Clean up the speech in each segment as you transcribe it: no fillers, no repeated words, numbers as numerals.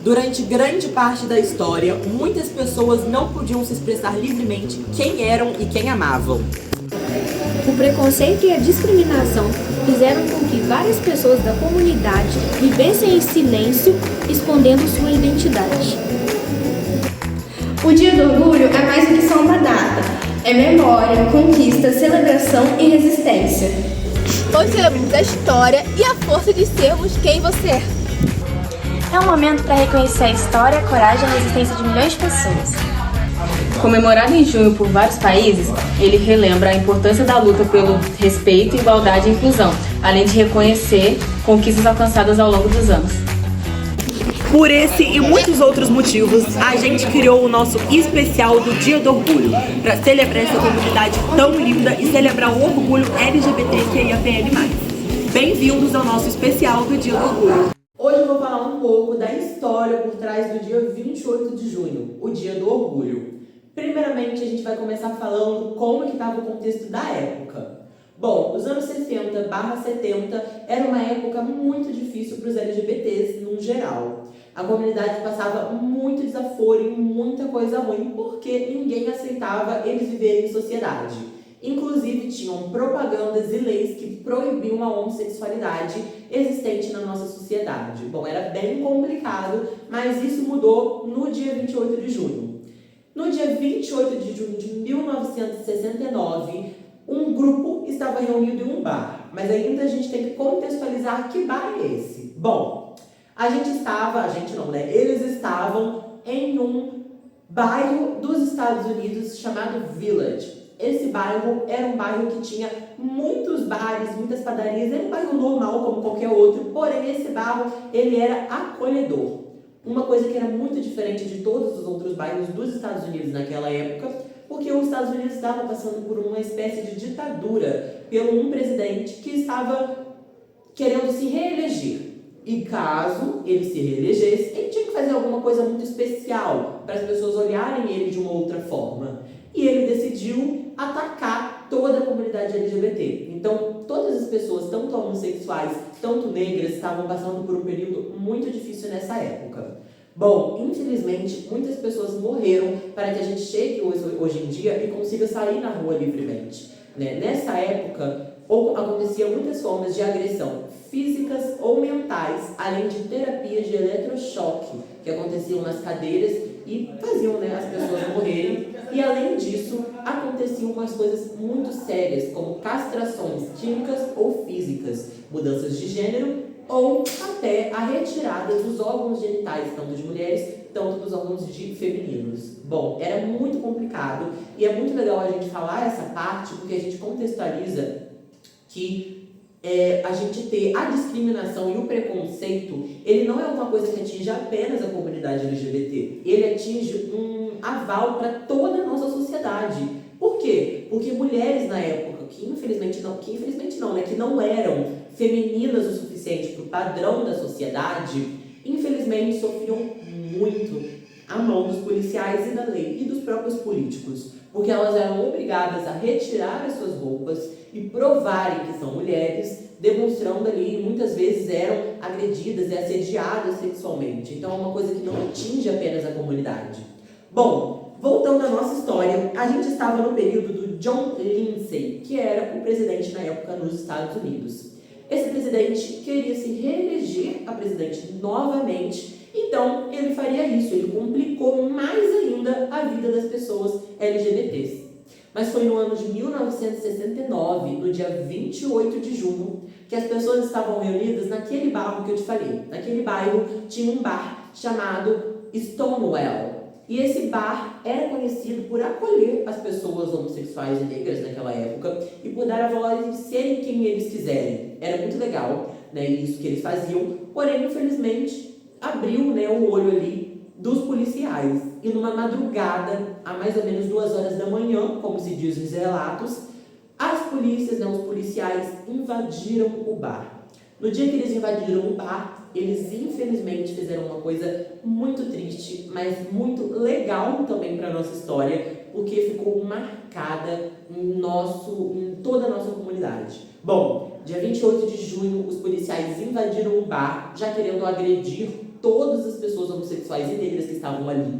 Durante grande parte da história, muitas pessoas não podiam se expressar livremente quem eram e quem amavam. O preconceito e a discriminação fizeram com que várias pessoas da comunidade vivessem em silêncio, escondendo sua identidade. O Dia do Orgulho é mais do que só uma data. É memória, conquista, celebração e resistência. Onde celebramos a história e a força de sermos quem você é. É um momento para reconhecer a história, a coragem e a resistência de milhões de pessoas. Comemorado em junho por vários países, ele relembra a importância da luta pelo respeito, igualdade e inclusão, além de reconhecer conquistas alcançadas ao longo dos anos. Por esse e muitos outros motivos, a gente criou o nosso especial do Dia do Orgulho, para celebrar essa comunidade tão linda e celebrar o orgulho LGBTQIAPN+. Bem-vindos ao nosso especial do Dia do Orgulho. Hoje eu vou falar um pouco da história por trás do dia 28 de junho, o Dia do Orgulho. Primeiramente, a gente vai começar falando como que estava o contexto da época. Bom, os anos 60/70 era uma época muito difícil para os LGBTs no geral. A comunidade passava muito desaforo e muita coisa ruim porque ninguém aceitava eles viverem em sociedade. Inclusive, tinham propagandas e leis que proibiam a homossexualidade existente na nossa sociedade. Bom, era bem complicado, mas isso mudou no dia 28 de junho. No dia 28 de junho de 1969, um grupo estava reunido em um bar, mas ainda a gente tem que contextualizar que bar é esse. Bom, eles estavam em um bairro dos Estados Unidos chamado Village. Esse bairro era um bairro que tinha muitos bares, muitas padarias, era um bairro normal como qualquer outro, porém esse bairro ele era acolhedor. Uma coisa que era muito diferente de todos os outros bairros dos Estados Unidos naquela época, porque os Estados Unidos estavam passando por uma espécie de ditadura pelo um presidente que estava querendo se reeleger. E caso ele se reelegesse, ele tinha que fazer alguma coisa muito especial para as pessoas olharem ele de uma outra forma. E ele decidiu atacar toda a comunidade LGBT. Então, todas as pessoas, tanto homossexuais, tanto negras, estavam passando por um período muito difícil nessa época. Bom, infelizmente, muitas pessoas morreram para que a gente chegue hoje em dia e consiga sair na rua livremente. Nessa época, aconteciam muitas formas de agressão físicas ou mentais, além de terapias de eletrochoque que aconteciam nas cadeiras e faziam as pessoas morrerem. E além disso, aconteciam umas coisas muito sérias, como castrações químicas ou físicas, mudanças de gênero ou até a retirada dos órgãos genitais, tanto de mulheres, tanto dos órgãos femininos. Bom, era muito complicado e é muito legal a gente falar essa parte porque a gente contextualiza que a gente ter a discriminação e o preconceito, ele não é uma coisa que atinge apenas a comunidade LGBT, ele atinge um aval para toda a nossa sociedade. Por quê? Porque mulheres na época, que não eram femininas o suficiente para o padrão da sociedade, infelizmente sofriam muito à mão dos policiais e da lei e dos próprios políticos, porque elas eram obrigadas a retirar as suas roupas e provarem que são mulheres, demonstrando ali, muitas vezes eram agredidas e assediadas sexualmente. Então é uma coisa que não atinge apenas a comunidade. Bom, voltando à nossa história, a gente estava no período do John Lindsay, que era o presidente na época nos Estados Unidos. Esse presidente queria se reeleger a presidente novamente, então ele faria isso, ele complicou mais ainda a vida das pessoas LGBTs. Mas foi no ano de 1969, no dia 28 de junho, que as pessoas estavam reunidas naquele bairro que eu te falei. Naquele bairro tinha um bar chamado Stonewall. E esse bar era conhecido por acolher as pessoas homossexuais e negras naquela época e por dar a voz de serem quem eles quiserem. Era muito legal, isso que eles faziam, porém, infelizmente, abriu o olho ali dos policiais. E numa madrugada, a mais ou menos 2 horas da manhã, como se diz nos relatos, as polícias, os policiais invadiram o bar. No dia que eles invadiram o bar, eles infelizmente fizeram uma coisa muito triste, mas muito legal também para a nossa história, porque ficou marcada em toda a nossa comunidade. Bom, dia 28 de junho, os policiais invadiram o bar, já querendo agredir todas as pessoas homossexuais e negras que estavam ali.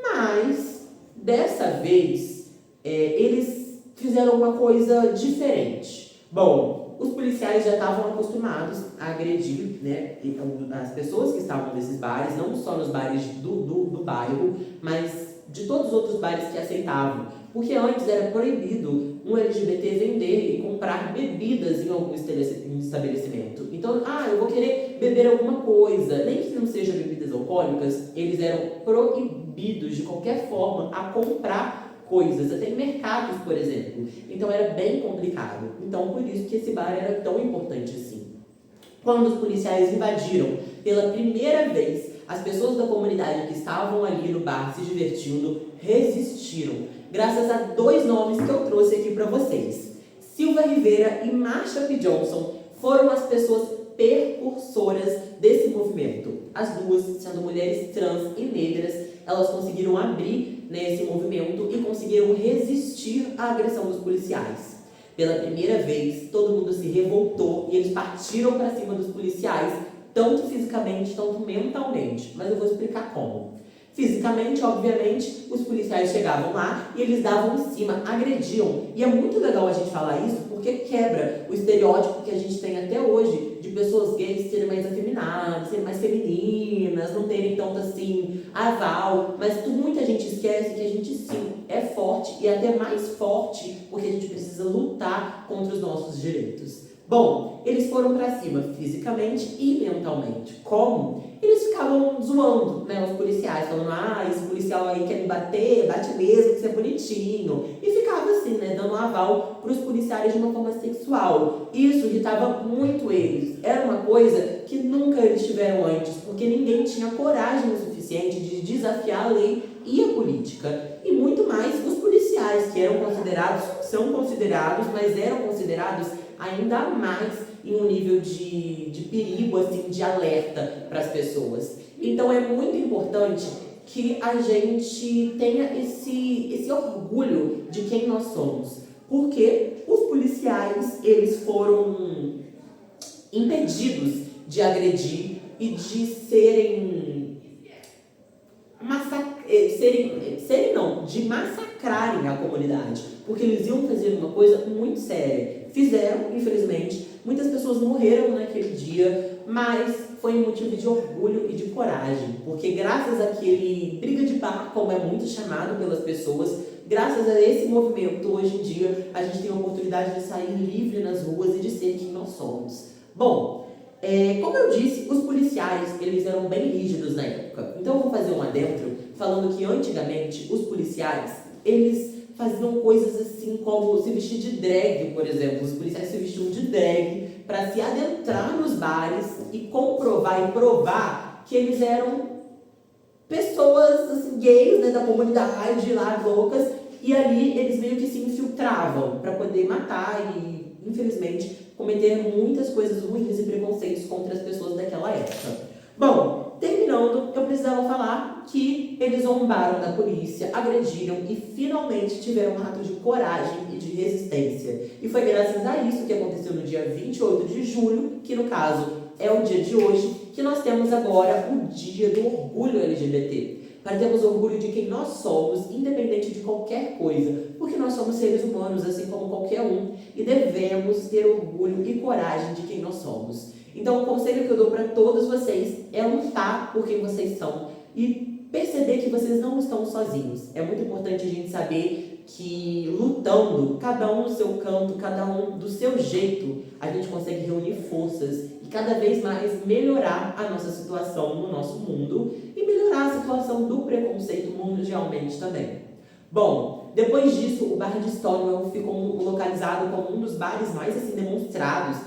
Mas, dessa vez, eles fizeram uma coisa diferente. Bom, os policiais já estavam acostumados a agredir, né, as pessoas que estavam nesses bares, não só nos bares do bairro, mas de todos os outros bares que aceitavam. Porque antes era proibido um LGBT vender e comprar bebidas em algum estabelecimento. Então, eu vou querer beber alguma coisa, nem que não seja bebidas alcoólicas, eles eram proibidos de qualquer forma a comprar coisas, até em mercados, por exemplo. Então era bem complicado. Então por isso que esse bar era tão importante assim. Quando os policiais invadiram pela primeira vez, as pessoas da comunidade que estavam ali no bar se divertindo resistiram, graças a 2 nomes que eu trouxe aqui para vocês. Silva Rivera e Marsha P. Johnson foram as pessoas percursoras desse movimento. As duas, sendo mulheres trans e negras, elas conseguiram abrir, né, esse movimento e conseguiram resistir à agressão dos policiais. Pela primeira vez, todo mundo se revoltou e eles partiram para cima dos policiais, tanto fisicamente, tanto mentalmente. Mas eu vou explicar como. Fisicamente, obviamente, os policiais chegavam lá e eles davam em cima, agrediam. E é muito legal a gente falar isso porque quebra o estereótipo que a gente tem até hoje de pessoas gays serem mais afeminadas, serem mais femininas, não terem tanto assim aval. Mas muita gente esquece que a gente sim é forte e até mais forte porque a gente precisa lutar contra os nossos direitos. Bom, eles foram pra cima fisicamente e mentalmente. Como? Eles ficavam zoando, né, os policiais, falando, esse policial aí quer me bater, bate mesmo, que você é bonitinho. E ficava assim, né, dando aval pros policiais de uma forma sexual. Isso irritava muito eles. Era uma coisa que nunca eles tiveram antes, porque ninguém tinha coragem o suficiente de desafiar a lei e a política. E muito mais os policiais, que são considerados, mas eram considerados ainda mais em um nível de perigo, assim, de alerta para as pessoas. Então é muito importante que a gente tenha esse orgulho de quem nós somos. Porque os policiais, eles foram impedidos de agredir e de de massacrarem a comunidade, porque eles iam fazer uma coisa muito séria. Fizeram, infelizmente, muitas pessoas morreram naquele dia, mas foi um motivo de orgulho e de coragem, porque graças àquele briga de bar, como é muito chamado pelas pessoas, graças a esse movimento, hoje em dia, a gente tem a oportunidade de sair livre nas ruas e de ser quem nós somos. Bom, como eu disse, os policiais, eles eram bem rígidos na época. Então eu vou fazer um adentro falando que antigamente os policiais, eles faziam coisas assim como se vestir de drag, por exemplo. Os policiais se vestiam de drag para se adentrar nos bares e comprovar e provar que eles eram pessoas assim, gays, né, da comunidade lá, loucas, e ali eles meio que se infiltravam para poder matar e, infelizmente, cometer muitas coisas ruins e preconceitos contra as pessoas daquela época. Bom, terminando, eu precisava falar que eles zombaram da polícia, agrediram e finalmente tiveram um ato de coragem e de resistência. E foi graças a isso que aconteceu no dia 28 de julho, que no caso é o dia de hoje, que nós temos agora o Dia do Orgulho LGBT. Para termos orgulho de quem nós somos, independente de qualquer coisa, porque nós somos seres humanos, assim como qualquer um, e devemos ter orgulho e coragem de quem nós somos. Então, o conselho que eu dou para todos vocês é lutar por quem vocês são e perceber que vocês não estão sozinhos. É muito importante a gente saber que lutando, cada um no seu canto, cada um do seu jeito, a gente consegue reunir forças e cada vez mais melhorar a nossa situação no nosso mundo e melhorar a situação do preconceito mundialmente também. Bom, depois disso, o bar de Stonewall ficou localizado como um dos bares mais assim, demonstrados.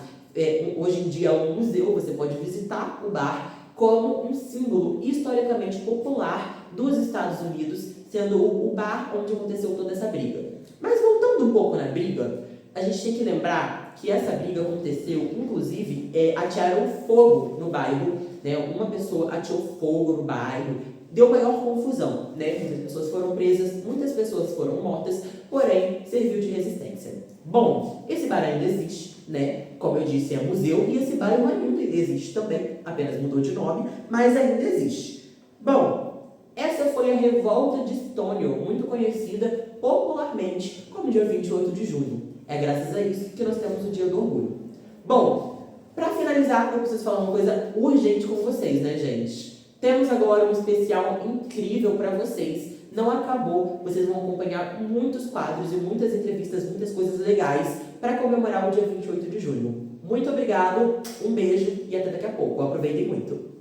Hoje em dia é um museu, você pode visitar o bar como um símbolo historicamente popular dos Estados Unidos, sendo o bar onde aconteceu toda essa briga. Mas voltando um pouco na briga, a gente tem que lembrar que essa briga aconteceu, inclusive, atearam fogo no bairro, né? Uma pessoa ateou fogo no bairro, deu maior confusão, né? Muitas pessoas foram presas, muitas pessoas foram mortas, porém serviu de resistência. Bom, esse bar ainda existe. né? Como eu disse, é museu e esse bairro ainda existe também, apenas mudou de nome, mas ainda existe. Bom, essa foi a Revolta de Stonewall, muito conhecida popularmente como dia 28 de junho. É graças a isso que nós temos o Dia do Orgulho. Bom, para finalizar, eu preciso falar uma coisa urgente com vocês, né, gente? Temos agora um especial incrível para vocês. Não acabou, vocês vão acompanhar muitos quadros e muitas entrevistas, muitas coisas legais para comemorar o dia 28 de junho. Muito obrigado, um beijo e até daqui a pouco. Aproveitem muito!